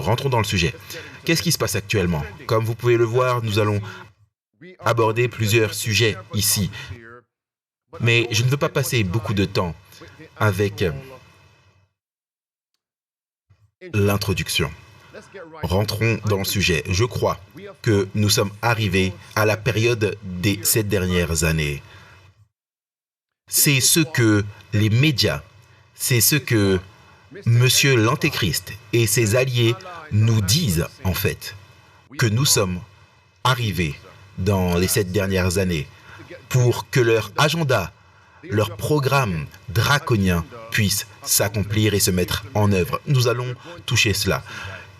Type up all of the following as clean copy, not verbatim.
rentrons dans le sujet. Qu'est-ce qui se passe actuellement? Comme vous pouvez le voir, nous allons aborder plusieurs sujets ici. Mais je ne veux pas passer beaucoup de temps avec l'introduction. Rentrons dans le sujet. Je crois que nous sommes arrivés à la période des 7 dernières années. C'est ce que les médias, c'est ce que Monsieur l'Antéchrist et ses alliés nous disent en fait, que nous sommes arrivés dans les 7 dernières années pour que leur agenda, leur programme draconien puisse s'accomplir et se mettre en œuvre. Nous allons toucher cela.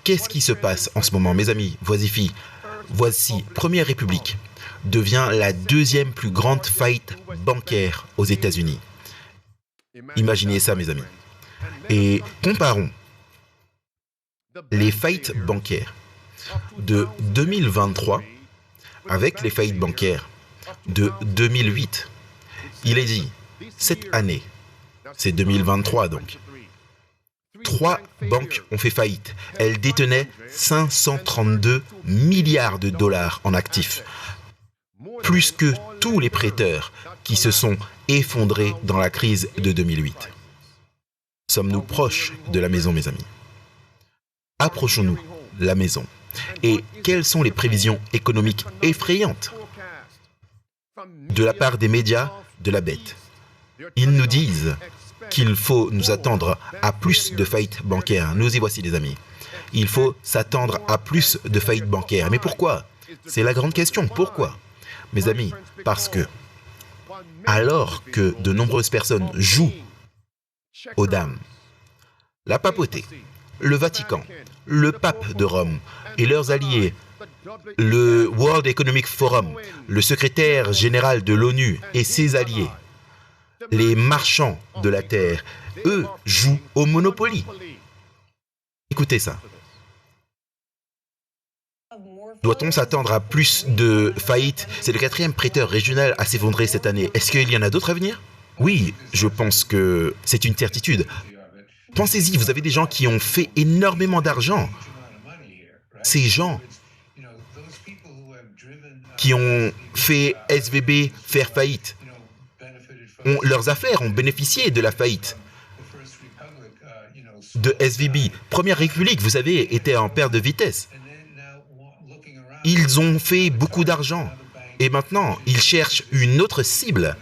Qu'est-ce qui se passe en ce moment, mes amis? Voici, Première République devient la deuxième plus grande faillite bancaire aux États-Unis. Imaginez ça, mes amis. Et comparons les faillites bancaires de 2023 avec les faillites bancaires de 2008. Il est dit, cette année, c'est 2023 donc, 3 banques ont fait faillite. Elles détenaient 532 milliards de dollars en actifs, plus que tous les prêteurs qui se sont effondrés dans la crise de 2008. Sommes-nous proches de la maison, mes amis? Approchons-nous la maison. Et quelles sont les prévisions économiques effrayantes de la part des médias de la bête? Ils nous disent qu'il faut nous attendre à plus de faillites bancaires. Nous y voici, les amis. Il faut s'attendre à plus de faillites bancaires. Mais pourquoi? C'est la grande question. Pourquoi? Mes amis, parce que alors que de nombreuses personnes jouent aux dames, la papauté, le Vatican, le pape de Rome et leurs alliés, le World Economic Forum, le secrétaire général de l'ONU et ses alliés, les marchands de la terre, eux jouent au Monopoly. Écoutez ça. Doit-on s'attendre à plus de faillites? C'est le 4e prêteur régional à s'effondrer cette année. Est-ce qu'il y en a d'autres à venir? Oui, je pense que c'est une certitude. Pensez-y, vous avez des gens qui ont fait énormément d'argent. Ces gens qui ont fait SVB faire faillite, leurs affaires ont bénéficié de la faillite de SVB. Première République, vous savez, était en perte de vitesse. Ils ont fait beaucoup d'argent. Et maintenant, ils cherchent une autre cible,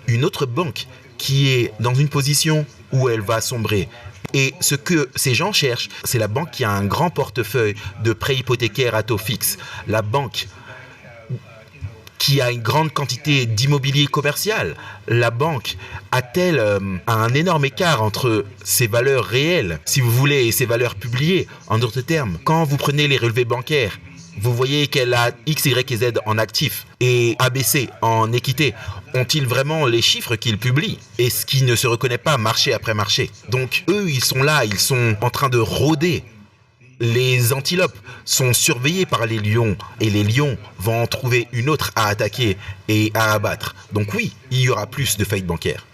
une autre banque qui est dans une position où elle va sombrer. Et ce que ces gens cherchent, c'est la banque qui a un grand portefeuille de prêts hypothécaires à taux fixe. La banque qui a une grande quantité d'immobilier commercial. La banque a-t-elle un énorme écart entre ses valeurs réelles, si vous voulez, et ses valeurs publiées? En d'autres termes, quand vous prenez les relevés bancaires, vous voyez qu'elle a X, Y et Z en actifs et ABC en équité. Ont-ils vraiment les chiffres qu'ils publient? Et ce qui ne se reconnaît pas marché après marché. Donc eux, ils sont là, ils sont en train de rôder. Les antilopes sont surveillés par les lions et les lions vont en trouver une autre à attaquer et à abattre. Donc oui, il y aura plus de faillites bancaires.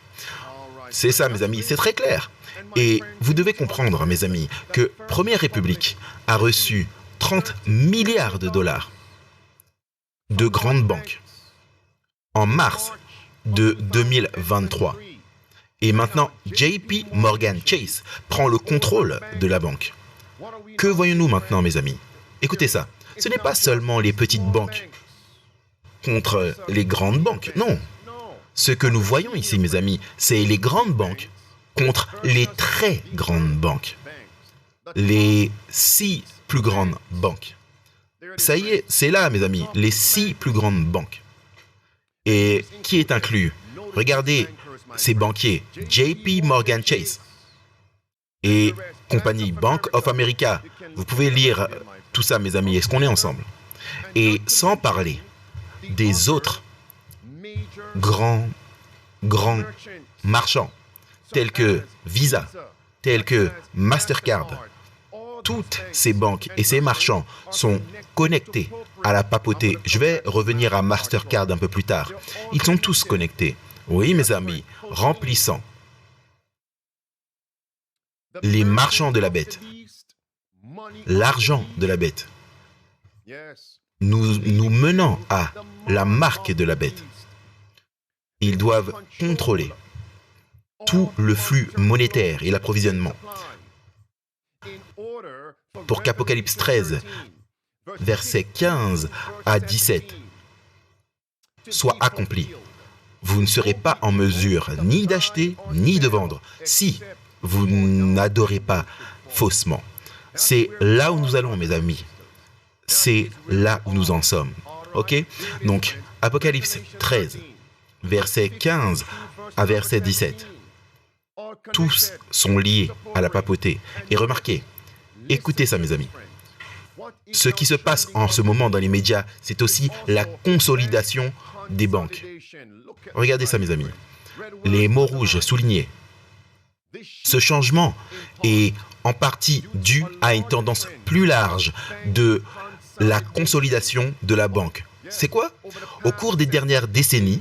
C'est ça, mes amis, c'est très clair. Et vous devez comprendre, mes amis, que Première République a reçu 30 milliards de dollars de grandes banques en mars de 2023. Et maintenant, JP Morgan Chase prend le contrôle de la banque. Que voyons-nous maintenant, mes amis? Écoutez ça, ce n'est pas seulement les petites banques contre les grandes banques, non. Ce que nous voyons ici, mes amis, c'est les grandes banques contre les très grandes banques. Les 6 plus grandes banques. Ça y est, c'est là, mes amis, les 6 plus grandes banques. Et qui est inclus? Regardez ces banquiers, JP Morgan Chase et compagnie Bank of America. Vous pouvez lire tout ça, mes amis. Est-ce qu'on est ensemble? Et sans parler des autres grands marchands, tels que Visa, tels que Mastercard. Toutes ces banques et ces marchands sont connectés à la papauté. Je vais revenir à Mastercard un peu plus tard. Ils sont tous connectés. Oui, mes amis, remplissant les marchands de la bête l'argent de la bête, nous menant à la marque de la bête. Ils doivent contrôler tout le flux monétaire et l'approvisionnement pour qu'Apocalypse 13, versets 15 à 17, soit accompli. Vous ne serez pas en mesure ni d'acheter ni de vendre si vous n'adorez pas faussement. C'est là où nous allons, mes amis. C'est là où nous en sommes. Ok? Donc, Apocalypse 13, verset 15 à verset 17. Tous sont liés à la papauté. Et remarquez, écoutez ça, mes amis. Ce qui se passe en ce moment dans les médias, c'est aussi la consolidation des banques. Regardez ça, mes amis. Les mots rouges soulignés. Ce changement est en partie dû à une tendance plus large de la consolidation de la banque. C'est quoi? Au cours des dernières décennies,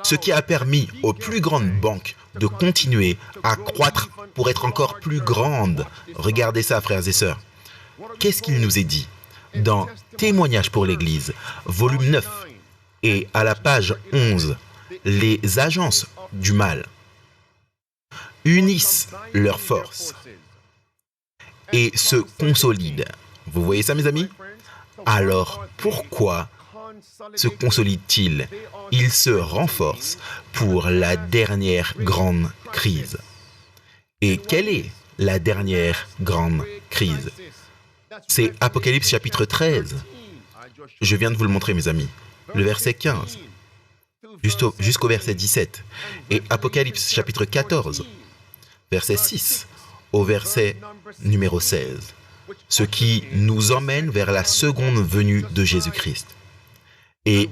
ce qui a permis aux plus grandes banques de continuer à croître pour être encore plus grandes. Regardez ça, frères et sœurs. Qu'est-ce qu'il nous est dit? Dans Témoignages pour l'Église, volume 9, et à la page 11, les agences du mal unissent leurs forces et se consolident. Vous voyez ça, mes amis? Alors, pourquoi se consolident-ils? Ils se renforcent pour la dernière grande crise. Et quelle est la dernière grande crise? C'est Apocalypse chapitre 13. Je viens de vous le montrer, mes amis. Le verset 15 jusqu'au verset 17. Et Apocalypse chapitre 14, verset 6 au verset numéro 16. Ce qui nous emmène vers la seconde venue de Jésus-Christ. Et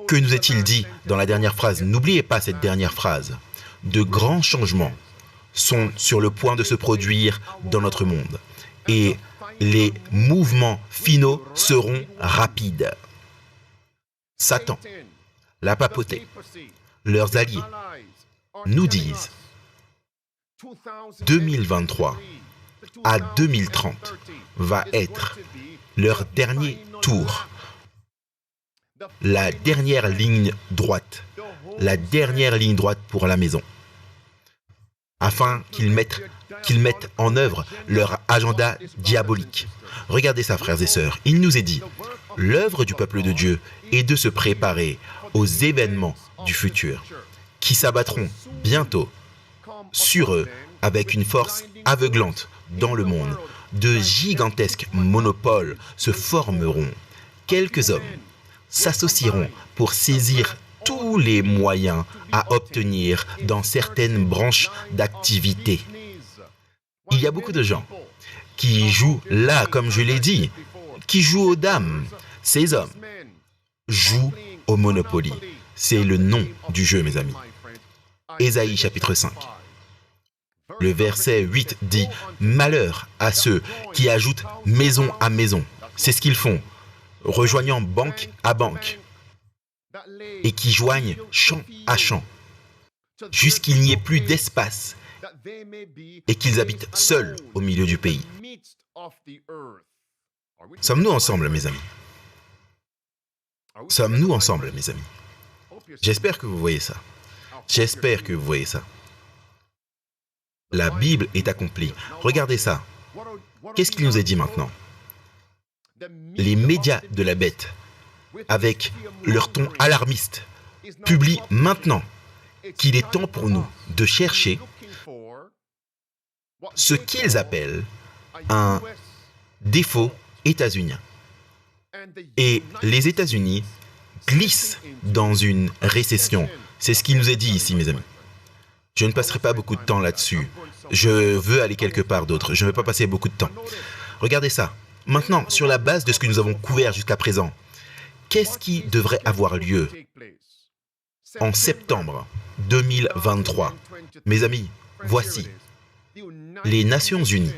que nous est-il dit dans la dernière phrase? N'oubliez pas cette dernière phrase. De grands changements sont sur le point de se produire dans notre monde. Et les mouvements finaux seront rapides. Satan, la papauté, leurs alliés nous disent 2023 à 2030 va être leur dernier tour, la dernière ligne droite pour la maison, afin qu'ils mettent en œuvre leur agenda diabolique. Regardez ça, frères et sœurs, il nous est dit, l'œuvre du peuple de Dieu est de se préparer aux événements du futur, qui s'abattront bientôt sur eux avec une force aveuglante dans le monde. De gigantesques monopoles se formeront. Quelques hommes s'associeront pour saisir tous les moyens à obtenir dans certaines branches d'activité. Il y a beaucoup de gens qui jouent là, comme je l'ai dit, qui jouent aux dames. Ces hommes jouent au Monopoly. C'est le nom du jeu, mes amis. Ésaïe chapitre 5. Le verset 8 dit « Malheur à ceux qui ajoutent maison à maison ». C'est ce qu'ils font, rejoignant banque à banque, et qui joignent champ à champ, jusqu'il n'y ait plus d'espace, et qu'ils habitent seuls au milieu du pays. Sommes-nous ensemble, mes amis? Sommes-nous ensemble, mes amis? J'espère que vous voyez ça. J'espère que vous voyez ça. La Bible est accomplie. Regardez ça. Qu'est-ce qu'il nous est dit maintenant? Les médias de la bête, avec leur ton alarmiste, publient maintenant qu'il est temps pour nous de chercher ce qu'ils appellent un défaut états-unien. Et les États-Unis glissent dans une récession. C'est ce qui nous est dit ici, mes amis. Je ne passerai pas beaucoup de temps là-dessus. Je veux aller quelque part d'autre. Je ne vais pas passer beaucoup de temps. Regardez ça. Maintenant, sur la base de ce que nous avons couvert jusqu'à présent, qu'est-ce qui devrait avoir lieu en septembre 2023? Mes amis, voici. Les Nations Unies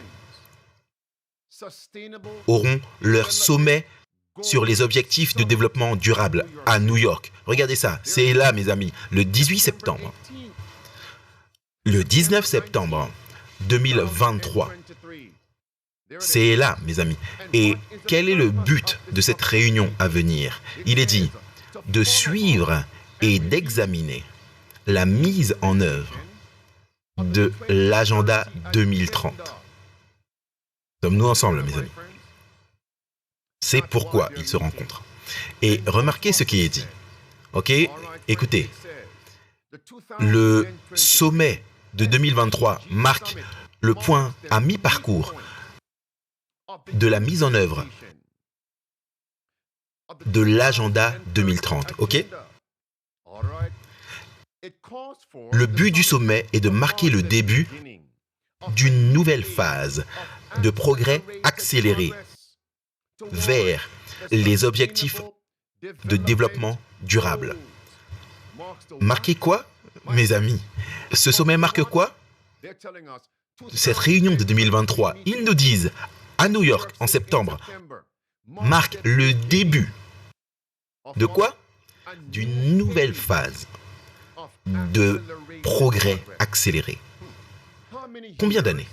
auront leur sommet sur les objectifs de développement durable à New York. Regardez ça, c'est là, mes amis, le 18 septembre. Le 19 septembre 2023, C'est là, mes amis. Et quel est le but de cette réunion à venir? Il est dit de suivre et d'examiner la mise en œuvre de l'agenda 2030. Sommes-nous ensemble, mes amis? C'est pourquoi ils se rencontrent. Et remarquez ce qui est dit. Ok? Écoutez, le sommet de 2023 marque le point à mi-parcours de la mise en œuvre de l'agenda 2030. Ok? Le but du sommet est de marquer le début d'une nouvelle phase de progrès accéléré vers les objectifs de développement durable. Marquer quoi, mes amis? Ce sommet marque quoi? Cette réunion de 2023, ils nous disent, à New York, en septembre, marque le début de quoi? D'une nouvelle phase de progrès accéléré. Combien d'années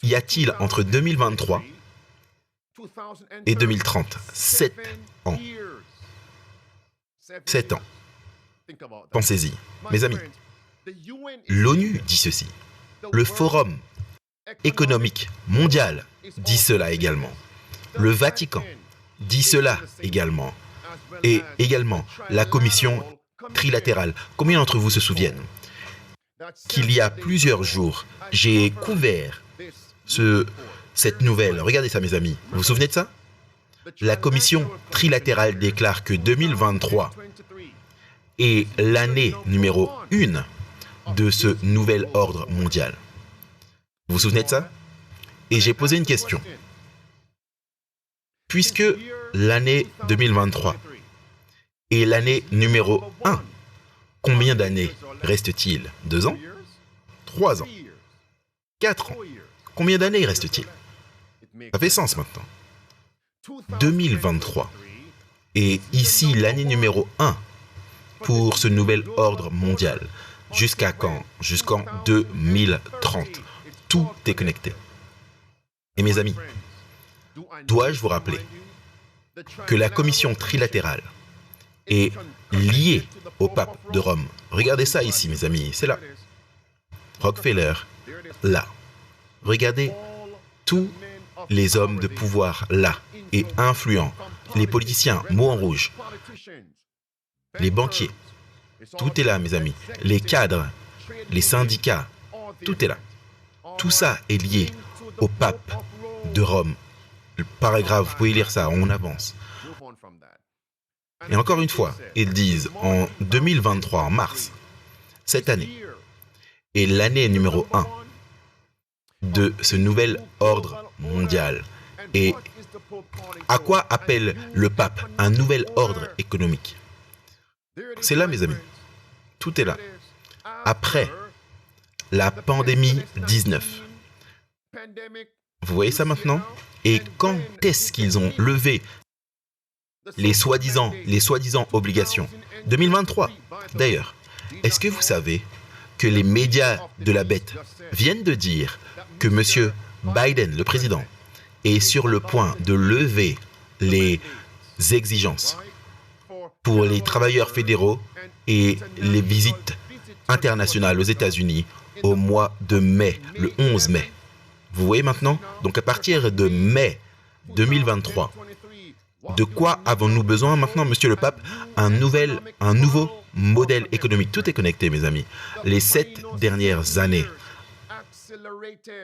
y a-t-il entre 2023 et 2030? 7 ans. 7 ans. Pensez-y. Mes amis, l'ONU dit ceci. Le Forum économique mondial dit cela également. Le Vatican dit cela également. Et également la Commission trilatérale. Combien d'entre vous se souviennent qu'il y a plusieurs jours, j'ai couvert cette nouvelle. Regardez ça, mes amis. Vous vous souvenez de ça? La Commission trilatérale déclare que 2023 est l'année numéro 1 de ce nouvel ordre mondial. Vous vous souvenez de ça? Et j'ai posé une question. Puisque l'année 2023 est l'année numéro 1, combien d'années reste-t-il? 2 ans? 3 ans? 4 ans? Combien d'années reste-t-il? Ça fait sens maintenant. 2023 est ici l'année numéro 1 pour ce nouvel ordre mondial. Jusqu'à quand? Jusqu'en 2030. Tout est connecté. Et mes amis, dois-je vous rappeler que la commission trilatérale est liée au pape de Rome? Regardez ça ici, mes amis, c'est là. Rockefeller, là. Regardez tous les hommes de pouvoir là et influents, les politiciens, mots en rouge, les banquiers, tout est là, mes amis, les cadres, les syndicats, tout est là. Tout ça est lié au pape de Rome. Le paragraphe, vous pouvez lire ça, on avance. Et encore une fois, ils disent en 2023, en mars, cette année, est l'année numéro 1 de ce nouvel ordre mondial. Et à quoi appelle le pape un nouvel ordre économique? C'est là, mes amis. Tout est là. Après la pandémie 19. Vous voyez ça maintenant? Et quand est-ce qu'ils ont levé les soi-disant obligations? 2023. D'ailleurs, est-ce que vous savez que les médias de la bête viennent de dire que M. Biden, le président, est sur le point de lever les exigences pour les travailleurs fédéraux et les visites internationales aux États-Unis au mois de mai, le 11 mai. Vous voyez maintenant? Donc à partir de mai 2023, de quoi avons-nous besoin maintenant, monsieur le pape? Un nouveau modèle économique. Tout est connecté, mes amis. Les 7 dernières années,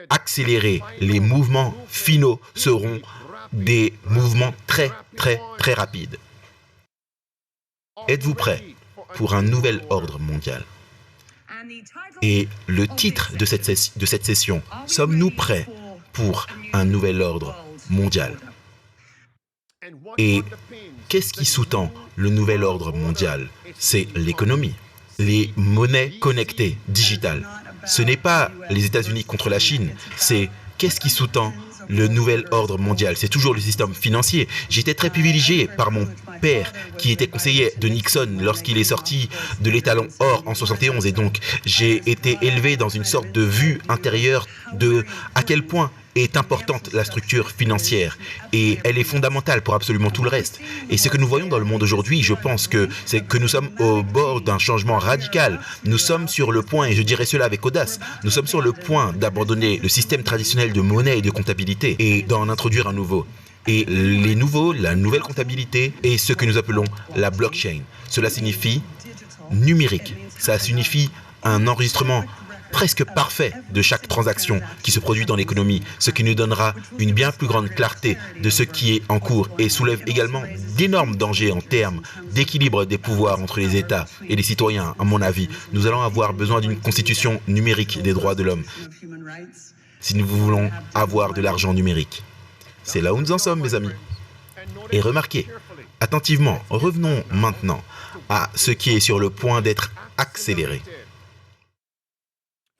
accélérer les mouvements finaux seront des mouvements très, très, très rapides. Êtes-vous prêts pour un nouvel ordre mondial? Et le titre de cette session, sommes-nous prêts pour un nouvel ordre mondial? Et qu'est-ce qui sous-tend le nouvel ordre mondial? C'est l'économie, les monnaies connectées, digitales. Ce n'est pas les États-Unis contre la Chine, c'est qu'est-ce qui sous-tend le nouvel ordre mondial. C'est toujours le système financier. J'étais très privilégié par mon père qui était conseiller de Nixon lorsqu'il est sorti de l'étalon or en 71. Et donc, j'ai été élevé dans une sorte de vue intérieure de à quel point est importante la structure financière et elle est fondamentale pour absolument tout le reste. Et ce que nous voyons dans le monde aujourd'hui, je pense que c'est que nous sommes au bord d'un changement radical. Nous sommes sur le point, et je dirais cela avec audace, nous sommes sur le point d'abandonner le système traditionnel de monnaie et de comptabilité et d'en introduire un nouveau. Et la nouvelle comptabilité est ce que nous appelons la blockchain. Cela signifie numérique. Ça signifie un enregistrement presque parfait de chaque transaction qui se produit dans l'économie, ce qui nous donnera une bien plus grande clarté de ce qui est en cours et soulève également d'énormes dangers en termes d'équilibre des pouvoirs entre les États et les citoyens, à mon avis. Nous allons avoir besoin d'une constitution numérique des droits de l'homme si nous voulons avoir de l'argent numérique. C'est là où nous en sommes, mes amis. Et remarquez, attentivement, revenons maintenant à ce qui est sur le point d'être accéléré.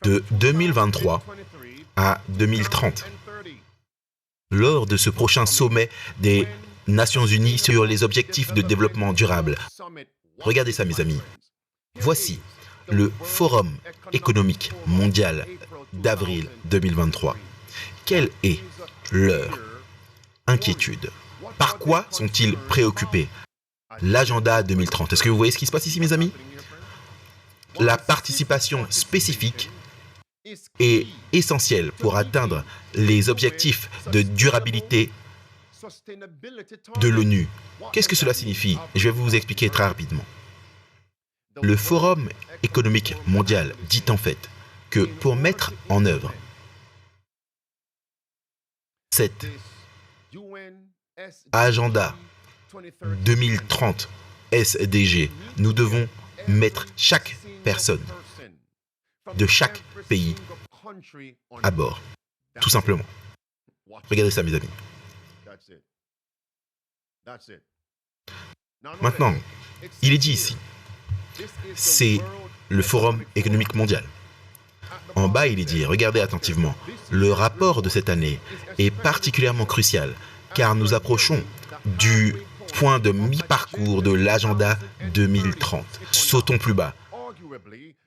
De 2023 à 2030, lors de ce prochain sommet des Nations Unies sur les objectifs de développement durable. Regardez ça, mes amis. Voici le Forum économique mondial d'avril 2023. Quelle est leur inquiétude? Par quoi sont-ils préoccupés? L'agenda 2030. Est-ce que vous voyez ce qui se passe ici, mes amis? La participation spécifique est essentielle pour atteindre les objectifs de durabilité de l'ONU. Qu'est-ce que cela signifie? Je vais vous expliquer très rapidement. Le Forum économique mondial dit en fait que pour mettre en œuvre cet agenda 2030 SDG, nous devons mettre chaque personne de chaque pays à bord, tout simplement. Regardez ça, mes amis. Maintenant, il est dit ici, c'est le Forum économique mondial. En bas, il est dit, regardez attentivement, le rapport de cette année est particulièrement crucial, car nous approchons du point de mi-parcours de l'agenda 2030. Sautons plus bas.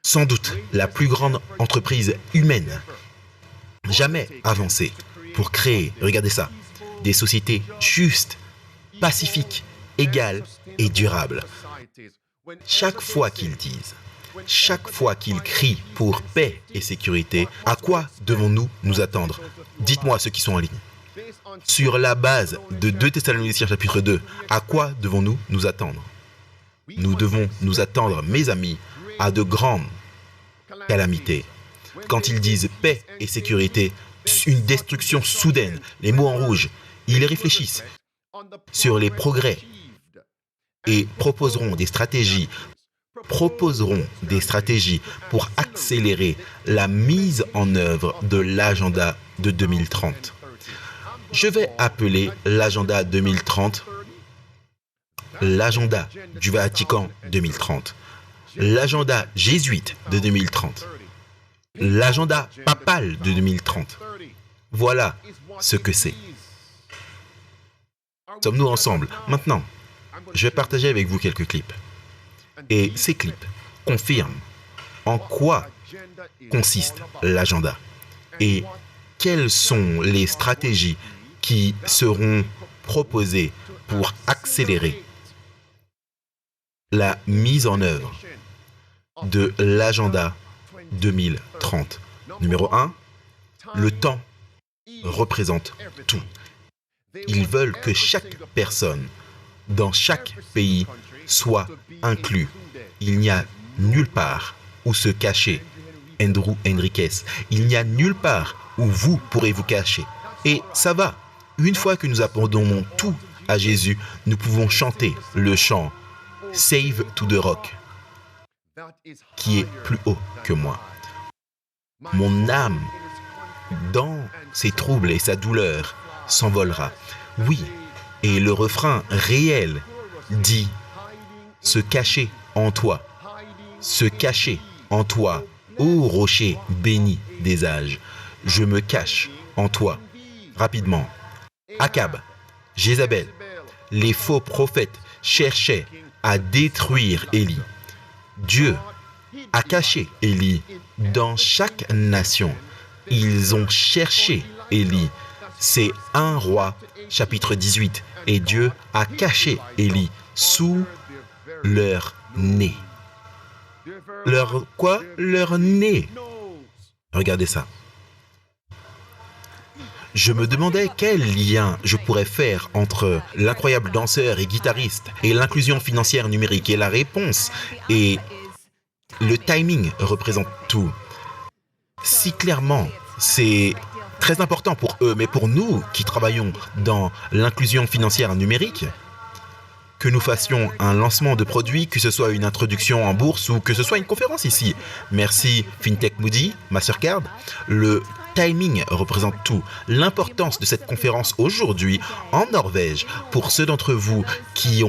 Sans doute la plus grande entreprise humaine jamais avancée pour créer, regardez ça, des sociétés justes, pacifiques, égales et durables. Chaque fois qu'ils disent, chaque fois qu'ils crient pour paix et sécurité, à quoi devons-nous nous attendre? Dites-moi ceux qui sont en ligne. Sur la base de 2 Thessaloniciens chapitre 2, à quoi devons-nous nous attendre? Nous devons nous attendre, mes amis, à de grandes calamités. Quand ils disent paix et sécurité, une destruction soudaine, les mots en rouge, ils réfléchissent sur les progrès et proposeront des stratégies pour accélérer la mise en œuvre de l'agenda de 2030. Je vais appeler l'agenda 2030 l'agenda du Vatican 2030, l'agenda jésuite de 2030, l'agenda papal de 2030. Voilà ce que c'est. Sommes-nous ensemble? Maintenant, je vais partager avec vous quelques clips. Et ces clips confirment en quoi consiste l'agenda et quelles sont les stratégies qui seront proposées pour accélérer la mise en œuvre de l'agenda 2030. Numéro 1, le temps représente tout. Ils veulent que chaque personne dans chaque pays soit inclus. Il n'y a nulle part où se cacher. Andrew Henriquez, il n'y a nulle part où vous pourrez vous cacher. Et ça va. Une fois que nous abandonnons tout à Jésus, nous pouvons chanter le chant Save to the Rock, qui est plus haut que moi. Mon âme, dans ses troubles et sa douleur, s'envolera. Oui, et le refrain réel dit se cacher en toi, se cacher en toi, ô rocher béni des âges. Je me cache en toi. rapidement. Akab, Jézabel, les faux prophètes cherchaient à détruire Élie. Dieu a caché Élie dans chaque nation. Ils ont cherché Élie. C'est 1 Roi, chapitre 18. Et Dieu a caché Élie sous leur nez. Leur quoi? Leur nez. Regardez ça. Je me demandais quel lien je pourrais faire entre l'incroyable danseur et guitariste et l'inclusion financière numérique. Et la réponse est le timing représente tout. Si clairement, c'est très important pour eux, mais pour nous qui travaillons dans l'inclusion financière numérique, que nous fassions un lancement de produit, que ce soit une introduction en bourse ou que ce soit une conférence ici. Merci FinTech Moody, Mastercard. Le timing représente tout. L'importance de cette conférence aujourd'hui en Norvège, pour ceux d'entre vous qui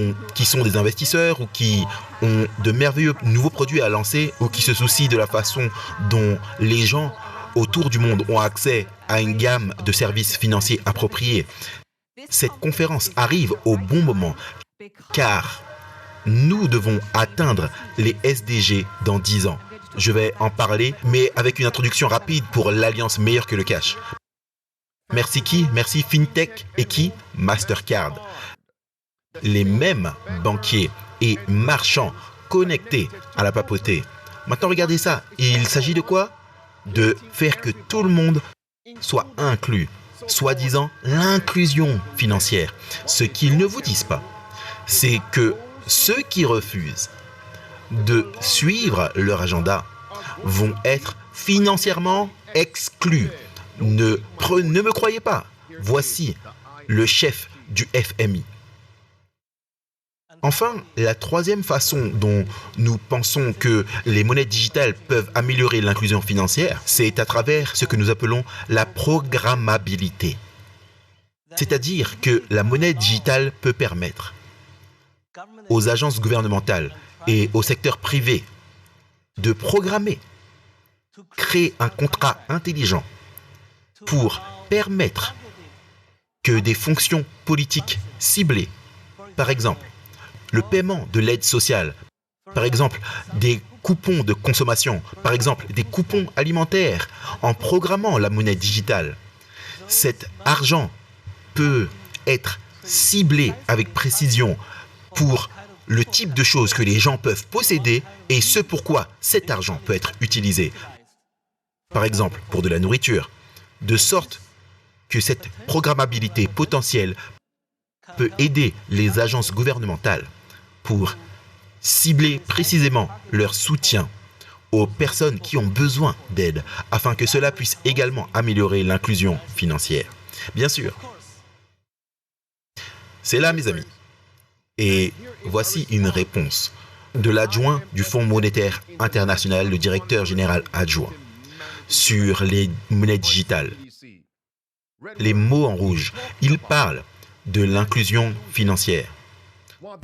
sont des investisseurs ou qui ont de merveilleux nouveaux produits à lancer ou qui se soucient de la façon dont les gens autour du monde ont accès à une gamme de services financiers appropriés. Cette conférence arrive au bon moment car nous devons atteindre les SDG dans 10 ans. Je vais en parler, mais avec une introduction rapide pour l'alliance meilleure que le cash. Merci qui? Merci FinTech et qui? Mastercard. Les mêmes banquiers et marchands connectés à la papauté. Maintenant, regardez ça. Il s'agit de quoi? De faire que tout le monde soit inclus. Soi-disant, l'inclusion financière. Ce qu'ils ne vous disent pas, c'est que ceux qui refusent de suivre leur agenda vont être financièrement exclus. Ne me croyez pas. Voici le chef du FMI. Enfin, la troisième façon dont nous pensons que les monnaies digitales peuvent améliorer l'inclusion financière, c'est à travers ce que nous appelons la programmabilité. C'est-à-dire que la monnaie digitale peut permettre aux agences gouvernementales et au secteur privé de programmer, créer un contrat intelligent pour permettre que des fonctions politiques ciblées, par exemple, le paiement de l'aide sociale, par exemple, des coupons de consommation, par exemple, des coupons alimentaires, en programmant la monnaie digitale, cet argent peut être ciblé avec précision pour le type de choses que les gens peuvent posséder et ce pourquoi cet argent peut être utilisé. Par exemple, pour de la nourriture, de sorte que cette programmabilité potentielle peut aider les agences gouvernementales pour cibler précisément leur soutien aux personnes qui ont besoin d'aide, afin que cela puisse également améliorer l'inclusion financière. Bien sûr, c'est là, mes amis. Et voici une réponse de l'adjoint du Fonds monétaire international, le directeur général adjoint, sur les monnaies digitales. Les mots en rouge, il parle de l'inclusion financière.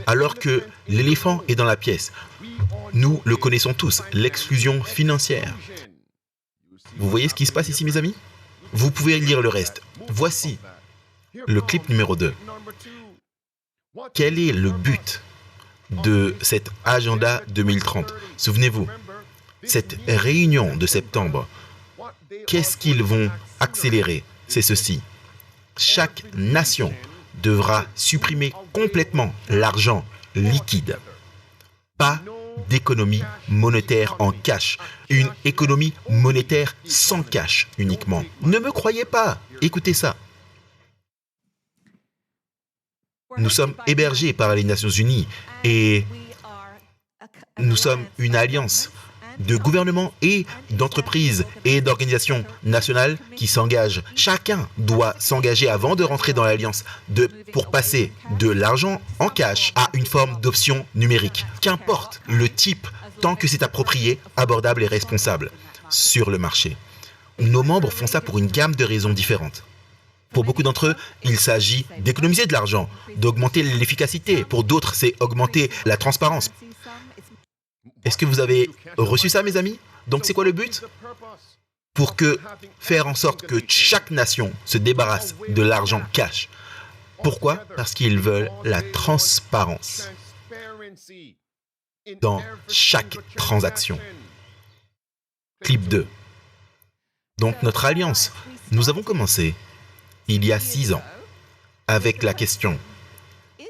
Alors que l'éléphant est dans la pièce, nous le connaissons tous, l'exclusion financière. Vous voyez ce qui se passe ici, mes amis? Vous pouvez lire le reste. Voici le clip numéro 2. Quel est le but de cet agenda 2030? Souvenez-vous, cette réunion de septembre, qu'est-ce qu'ils vont accélérer? C'est ceci. Chaque nation devra supprimer complètement l'argent liquide. Pas d'économie monétaire en cash. Une économie monétaire sans cash uniquement. Ne me croyez pas. Écoutez ça. Nous sommes hébergés par les Nations Unies et nous sommes une alliance de gouvernements et d'entreprises et d'organisations nationales qui s'engagent. Chacun doit s'engager avant de rentrer dans l'alliance pour passer de l'argent en cash à une forme d'option numérique. Qu'importe le type, tant que c'est approprié, abordable et responsable sur le marché. Nos membres font ça pour une gamme de raisons différentes. Pour beaucoup d'entre eux, il s'agit d'économiser de l'argent, d'augmenter l'efficacité. Pour d'autres, c'est augmenter la transparence. Est-ce que vous avez reçu ça, mes amis? Donc, c'est quoi le but? pour faire en sorte que chaque nation se débarrasse de l'argent cash. Pourquoi? Parce qu'ils veulent la transparence dans chaque transaction. Clip 2. Donc notre alliance, nous avons commencé il y a 6 ans avec la question: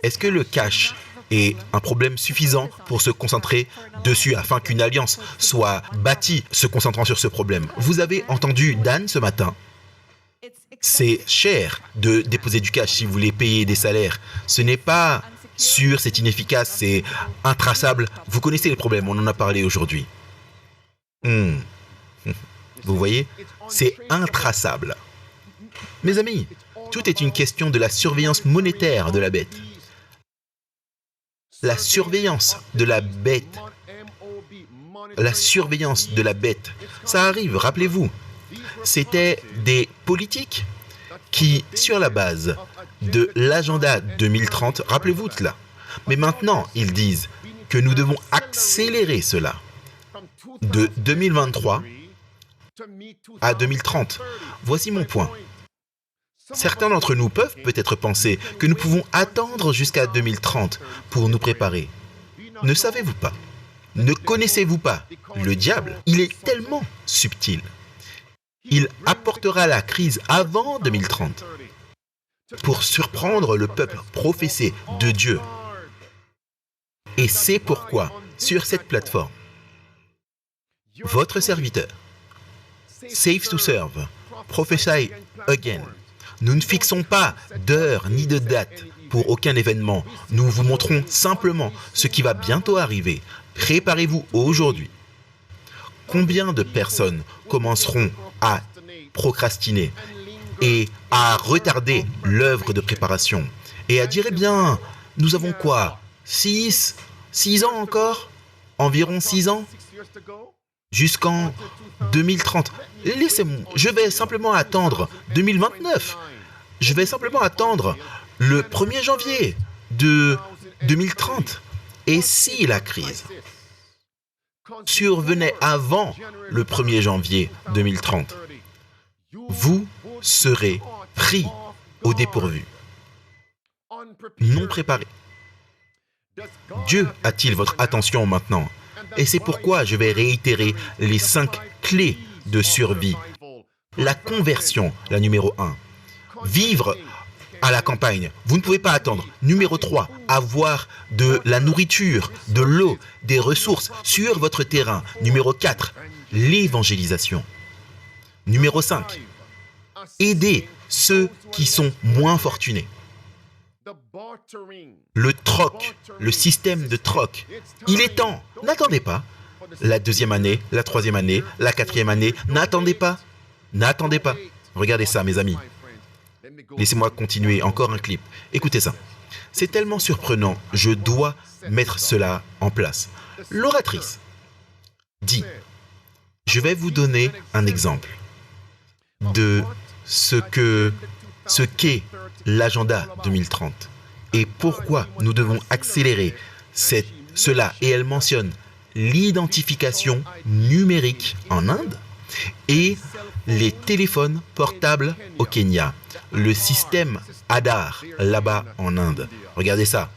est-ce que le cash est un problème suffisant pour se concentrer dessus afin qu'une alliance soit bâtie se concentrant sur ce problème? Vous avez entendu Dan ce matin. C'est cher de déposer du cash si vous voulez payer des salaires. Ce n'est pas sûr, c'est inefficace, c'est intraçable. Vous connaissez les problèmes, on en a parlé aujourd'hui. Vous voyez, c'est intraçable. Mes amis, tout est une question de la surveillance monétaire de la bête. La surveillance de la bête. La surveillance de la bête. Ça arrive, rappelez-vous. C'était des politiques qui, sur la base de l'agenda 2030, rappelez-vous de cela. Mais maintenant, ils disent que nous devons accélérer cela de 2023 à 2030. Voici mon point. Certains d'entre nous peuvent peut-être penser que nous pouvons attendre jusqu'à 2030 pour nous préparer. Ne savez-vous pas? Ne connaissez-vous pas le diable? Il est tellement subtil. Il apportera la crise avant 2030 pour surprendre le peuple professé de Dieu. Et c'est pourquoi, sur cette plateforme, votre serviteur, Safe to Serve, Prophesy Again, nous ne fixons pas d'heure ni de date pour aucun événement. Nous vous montrons simplement ce qui va bientôt arriver. Préparez-vous aujourd'hui. Combien de personnes commenceront à procrastiner et à retarder l'œuvre de préparation et à dire, eh bien, nous avons quoi? 6 ans encore? Environ 6 ans? Jusqu'en 2030. Laissez-moi, je vais simplement attendre 2029. Je vais simplement attendre le 1er janvier de 2030. Et si la crise survenait avant le 1er janvier 2030, vous serez pris au dépourvu, non préparé. Dieu a-t-il votre attention maintenant? Et c'est pourquoi je vais réitérer les 5 clés de survie. La conversion, la numéro 1. Vivre à la campagne, vous ne pouvez pas attendre. Numéro 3, avoir de la nourriture, de l'eau, des ressources sur votre terrain. Numéro 4, l'évangélisation. Numéro 5, aider ceux qui sont moins fortunés. Le troc, le système de troc. Il est temps, n'attendez pas. La 2e année, la 3e année, la 4e année, n'attendez pas. N'attendez pas. Regardez ça, mes amis. Laissez-moi continuer, encore un clip. Écoutez ça. C'est tellement surprenant, je dois mettre cela en place. L'oratrice dit, je vais vous donner un exemple de ce qu'est l'agenda 2030 et pourquoi nous devons accélérer cela. Et elle mentionne l'identification numérique en Inde et les téléphones portables au Kenya, le système Aadhaar là-bas en Inde. Regardez ça.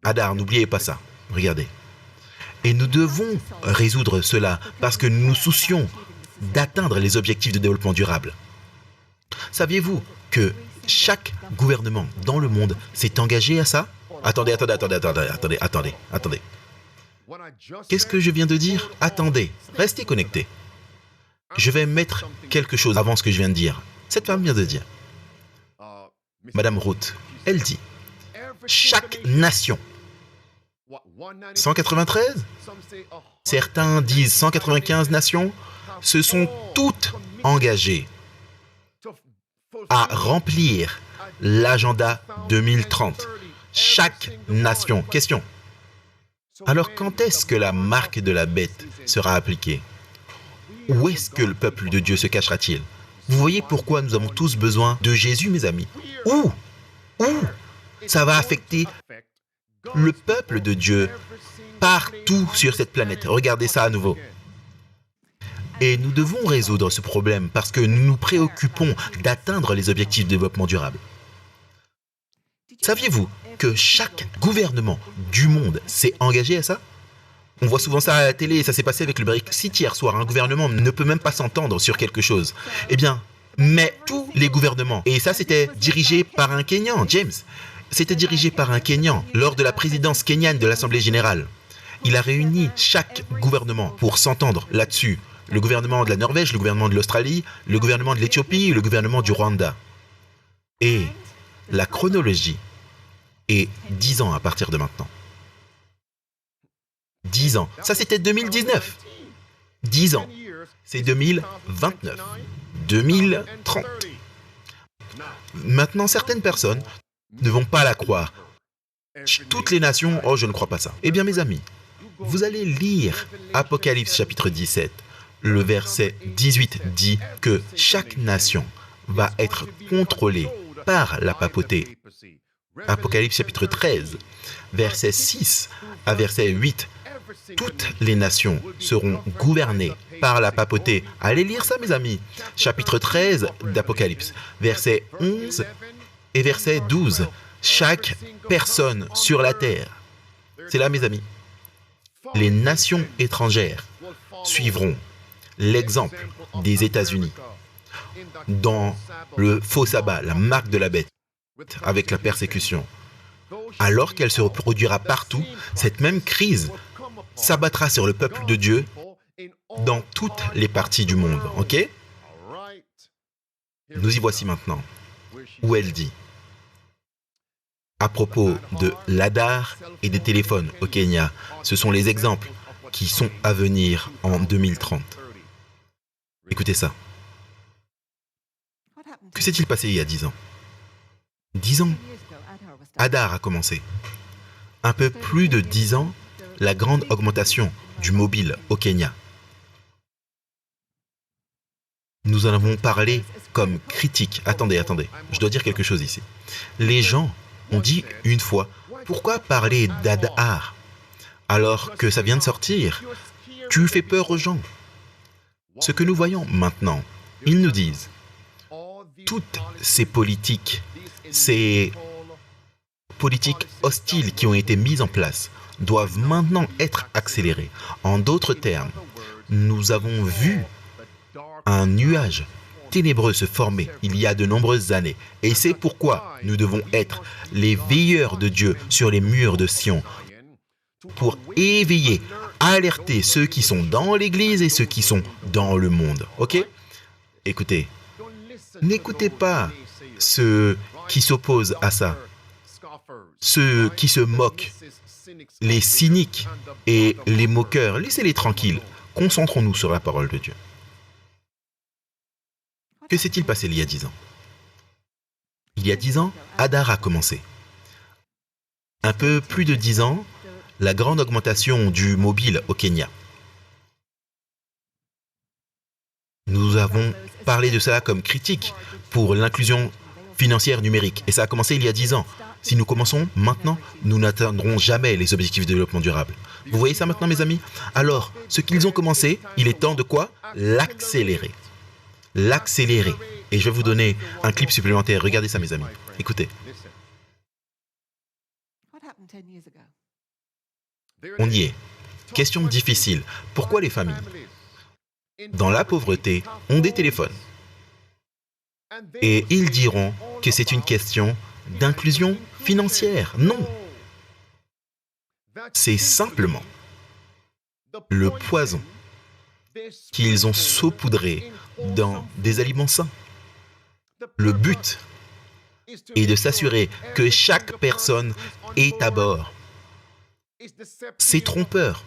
Aadhaar, n'oubliez pas ça. Regardez. Et nous devons résoudre cela parce que nous nous soucions d'atteindre les objectifs de développement durable. Saviez-vous que chaque gouvernement dans le monde s'est engagé à ça? Attendez. Qu'est-ce que je viens de dire? Attendez, restez connectés. Je vais mettre quelque chose avant ce que je viens de dire. Cette femme vient de dire. Madame Ruth, elle dit, chaque nation, 193? Certains disent 195 nations, se sont toutes engagées à remplir l'agenda 2030. Chaque nation. Question. Alors quand est-ce que la marque de la bête sera appliquée? Où est-ce que le peuple de Dieu se cachera-t-il? Vous voyez pourquoi nous avons tous besoin de Jésus, mes amis? Où ça va affecter le peuple de Dieu partout sur cette planète. Regardez ça à nouveau. Et nous devons résoudre ce problème parce que nous nous préoccupons d'atteindre les objectifs de développement durable. Saviez-vous que chaque gouvernement du monde s'est engagé à ça? On voit souvent ça à la télé, ça s'est passé avec le Brexit hier soir. Un gouvernement ne peut même pas s'entendre sur quelque chose. Eh bien, mais tous les gouvernements, et ça c'était dirigé par un Kenyan, James, c'était dirigé par un Kenyan lors de la présidence kenyane de l'Assemblée générale. Il a réuni chaque gouvernement pour s'entendre là-dessus. Le gouvernement de la Norvège, le gouvernement de l'Australie, le gouvernement de l'Éthiopie, le gouvernement du Rwanda. Et la chronologie est 10 ans à partir de maintenant. 10 ans. Ça, c'était 2019. 10 ans. C'est 2029. 2030. Maintenant, certaines personnes ne vont pas la croire. Toutes les nations, oh, je ne crois pas ça. Eh bien, mes amis, vous allez lire Apocalypse chapitre 17. Le verset 18 dit que chaque nation va être contrôlée par la papauté. Apocalypse chapitre 13, verset 6 à verset 8. Toutes les nations seront gouvernées par la papauté. Allez lire ça, mes amis. Chapitre 13 d'Apocalypse, verset 11 et verset 12. Chaque personne sur la terre. C'est là, mes amis. Les nations étrangères suivront l'exemple des États-Unis dans le faux sabbat, la marque de la bête, avec la persécution. Alors qu'elle se reproduira partout, cette même crise s'abattra sur le peuple de Dieu dans toutes les parties du monde. Ok? Nous y voici maintenant, où elle dit, à propos de l'Adar et des téléphones au Kenya, ce sont les exemples qui sont à venir en 2030. Écoutez ça. Que s'est-il passé il y a 10 ans? 10 ans, Adar a commencé. Un peu plus de 10 ans, la grande augmentation du mobile au Kenya. Nous en avons parlé comme critique. Attendez, je dois dire quelque chose ici. Les gens ont dit une fois, pourquoi parler d'Adar alors que ça vient de sortir? Tu fais peur aux gens. Ce que nous voyons maintenant, ils nous disent, toutes ces politiques hostiles qui ont été mises en place doivent maintenant être accélérées. En d'autres termes, nous avons vu un nuage ténébreux se former il y a de nombreuses années. Et c'est pourquoi nous devons être les veilleurs de Dieu sur les murs de Sion pour éveiller, alerter ceux qui sont dans l'Église et ceux qui sont dans le monde. Ok? Écoutez, n'écoutez pas ceux qui s'opposent à ça, ceux qui se moquent, les cyniques et les moqueurs. Laissez-les tranquilles. Concentrons-nous sur la parole de Dieu. Que s'est-il passé il y a 10 ans? Il y a 10 ans, Adar a commencé. Un peu plus de 10 ans, la grande augmentation du mobile au Kenya. Nous avons parlé de cela comme critique pour l'inclusion financière numérique. Et ça a commencé il y a 10 ans. Si nous commençons maintenant, nous n'atteindrons jamais les objectifs de développement durable. Vous voyez ça maintenant, mes amis? Alors, ce qu'ils ont commencé, il est temps de quoi? L'accélérer. L'accélérer. Et je vais vous donner un clip supplémentaire. Regardez ça, mes amis. Écoutez. On y est. Question difficile. Pourquoi les familles, dans la pauvreté, ont des téléphones? Et ils diront que c'est une question d'inclusion financière. Non. C'est simplement le poison qu'ils ont saupoudré dans des aliments sains. Le but est de s'assurer que chaque personne est à bord. C'est trompeur.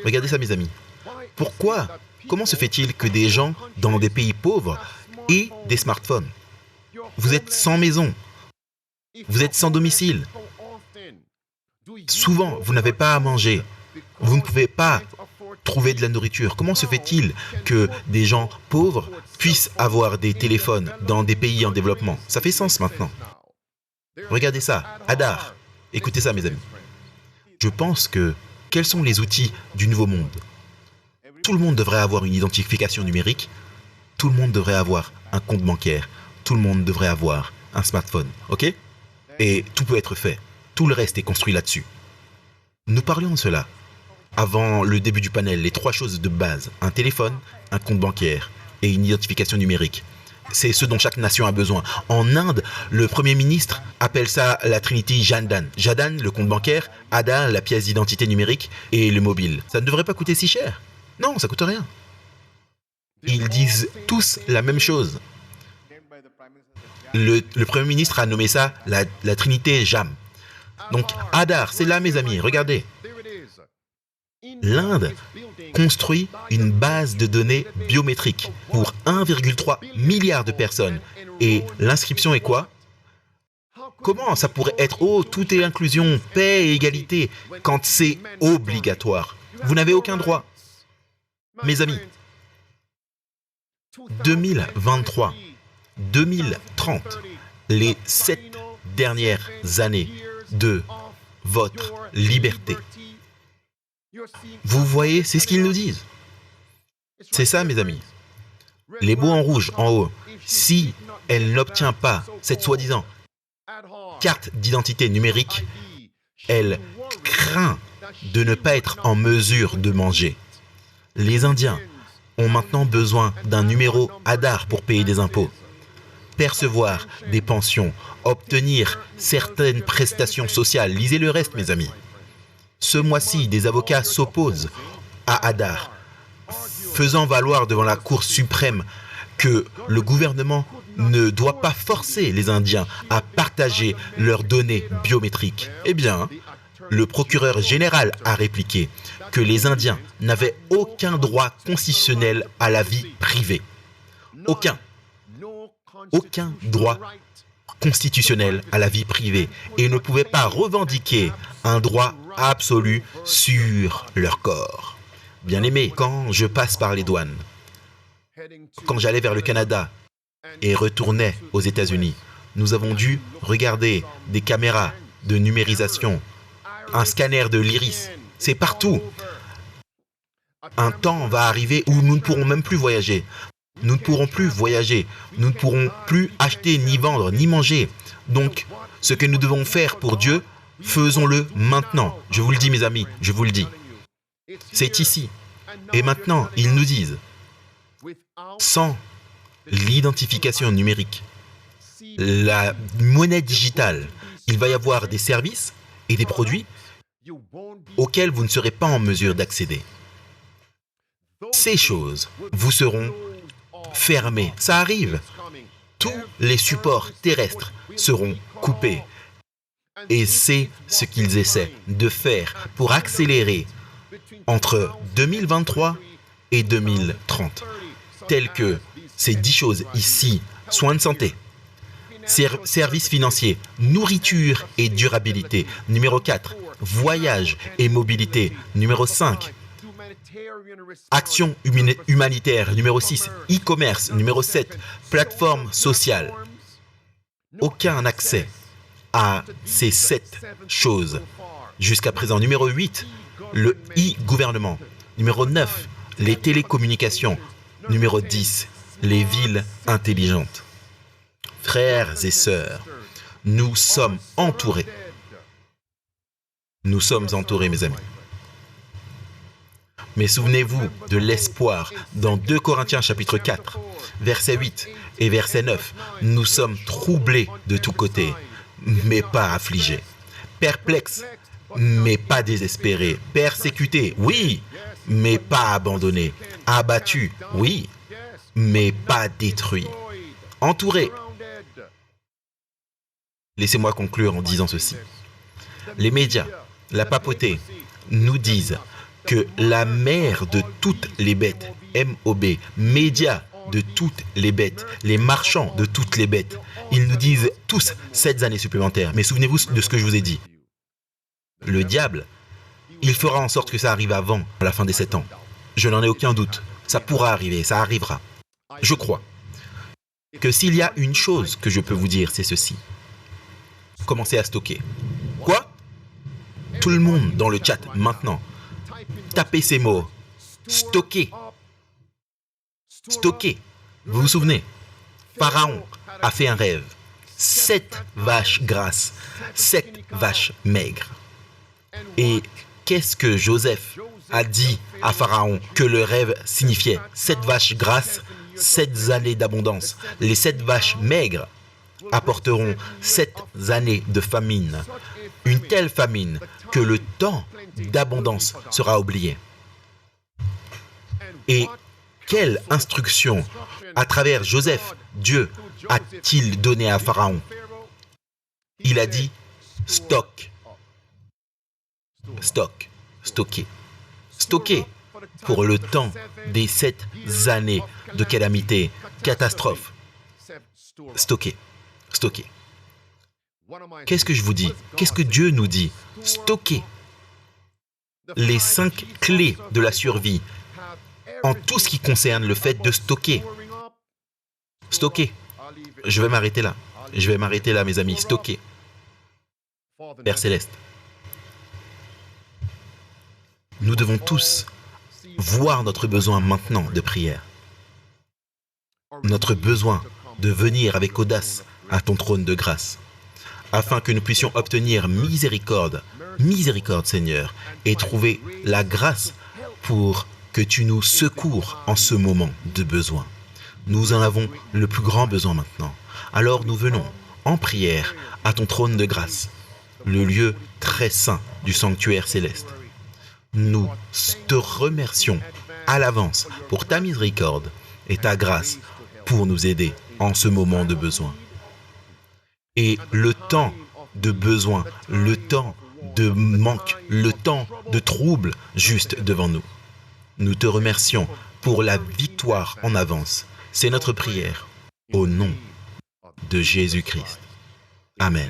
Regardez ça, mes amis. Pourquoi? Comment se fait-il que des gens dans des pays pauvres aient des smartphones? Vous êtes sans maison. Vous êtes sans domicile. Souvent, vous n'avez pas à manger. Vous ne pouvez pas trouver de la nourriture. Comment se fait-il que des gens pauvres puissent avoir des téléphones dans des pays en développement? Ça fait sens maintenant. Regardez ça, Adar. Écoutez ça, mes amis. Je pense que quels sont les outils du nouveau monde? Tout le monde devrait avoir une identification numérique. Tout le monde devrait avoir un compte bancaire. Tout le monde devrait avoir un smartphone. OK? Et tout peut être fait. Tout le reste est construit là-dessus. Nous parlions de cela avant le début du panel. Les 3 choses de base. Un téléphone, un compte bancaire et une identification numérique. C'est ce dont chaque nation a besoin. En Inde, le Premier ministre appelle ça la Trinity Jandan. Jandan, le compte bancaire, Aadhaar, la pièce d'identité numérique et le mobile. Ça ne devrait pas coûter si cher. Non, ça coûte rien. Ils disent tous la même chose. Le Premier ministre a nommé ça la Trinité JAM. Donc Aadhaar, c'est là mes amis, regardez. L'Inde construit une base de données biométrique pour 1,3 milliard de personnes. Et l'inscription est quoi? Comment ça pourrait être « Oh, tout est inclusion, paix et égalité » quand c'est obligatoire? Vous n'avez aucun droit. Mes amis, 2023, 2030, les 7 dernières années de votre liberté. Vous voyez, c'est ce qu'ils nous disent. C'est ça, mes amis. Les mots en rouge, en haut. Si elle n'obtient pas cette soi-disant carte d'identité numérique, elle craint de ne pas être en mesure de manger. Les Indiens ont maintenant besoin d'un numéro Aadhaar pour payer des impôts, percevoir des pensions, obtenir certaines prestations sociales. Lisez le reste, mes amis. Ce mois-ci, des avocats s'opposent à Aadhaar, faisant valoir devant la Cour suprême que le gouvernement ne doit pas forcer les Indiens à partager leurs données biométriques. Eh bien, le procureur général a répliqué que les Indiens n'avaient aucun droit constitutionnel à la vie privée. Aucun droit constitutionnel à la vie privée et ne pouvaient pas revendiquer un droit absolu sur leur corps. Bien-aimés, quand je passe par les douanes, quand j'allais vers le Canada et retournais aux États-Unis, nous avons dû regarder des caméras de numérisation, un scanner de l'iris. C'est partout. Un temps va arriver où nous ne pourrons même plus voyager. Nous ne pourrons plus voyager. Nous ne pourrons plus acheter, ni vendre, ni manger. Donc, ce que nous devons faire pour Dieu, faisons-le maintenant. Je vous le dis, mes amis, je vous le dis. C'est ici. Et maintenant, ils nous disent, sans l'identification numérique, la monnaie digitale, il va y avoir des services et des produits auxquels vous ne serez pas en mesure d'accéder. Ces choses vous seront fermées. Ça arrive. Tous les supports terrestres seront coupés. Et c'est ce qu'ils essaient de faire pour accélérer entre 2023 et 2030. Telles que ces 10 choses ici, soins de santé, services financiers, nourriture et durabilité. Numéro 4, voyage et mobilité. Numéro 5, action humanitaire. Numéro 6, e-commerce. Numéro 7, plateforme sociale. Aucun accès à ces 7 choses jusqu'à présent. Numéro 8, le e-gouvernement. Numéro 9, les télécommunications. Numéro 10, les villes intelligentes. Frères et sœurs, nous sommes entourés. Nous sommes entourés, mes amis. Mais souvenez-vous de l'espoir dans 2 Corinthiens chapitre 4, verset 8 et verset 9. Nous sommes troublés de tous côtés, mais pas affligés. Perplexes, mais pas désespérés. Persécutés, oui, mais pas abandonnés. Abattus, oui, mais pas détruits. Entourés. Laissez-moi conclure en disant ceci. Les médias, la papauté, nous disent que la mère de toutes les bêtes, MOB, médias de toutes les bêtes, les marchands de toutes les bêtes, ils nous disent tous 7 années supplémentaires. Mais souvenez-vous de ce que je vous ai dit. Le diable, il fera en sorte que ça arrive avant la fin des 7 ans. Je n'en ai aucun doute. Ça pourra arriver, ça arrivera. Je crois que s'il y a une chose que je peux vous dire, c'est ceci. Commencez à stocker. Quoi? Tout le monde dans le chat, maintenant, tapez ces mots. stocker. Stocker. Vous vous souvenez? Pharaon a fait un rêve. 7 vaches grasses, 7 vaches maigres. Et qu'est-ce que Joseph a dit à Pharaon que le rêve signifiait? 7 vaches grasses, 7 années d'abondance. Les 7 vaches maigres apporteront 7 années de famine. Une telle famine que le temps d'abondance sera oublié. Et quelle instruction à travers Joseph, Dieu a-t-il donné à Pharaon? Il a dit stock. Stock. Stocker. Stocker pour le temps des 7 années de calamité, catastrophe. Stocker. Stocker. Qu'est-ce que je vous dis? Qu'est-ce que Dieu nous dit? Stocker. Les 5 clés de la survie en tout ce qui concerne le fait de stocker. Stocker. Je vais m'arrêter là. Je vais m'arrêter là, mes amis. Stocker. Père Céleste, nous devons tous voir notre besoin maintenant de prière. Notre besoin de venir avec audace à ton trône de grâce, afin que nous puissions obtenir miséricorde, miséricorde Seigneur, et trouver la grâce pour que tu nous secours en ce moment de besoin. Nous en avons le plus grand besoin maintenant. Alors nous venons en prière à ton trône de grâce, le lieu très saint du sanctuaire céleste. Nous te remercions à l'avance pour ta miséricorde et ta grâce pour nous aider en ce moment de besoin. Et le temps de besoin, le temps de manque, le temps de trouble juste devant nous. Nous te remercions pour la victoire en avance. C'est notre prière au nom de Jésus-Christ. Amen.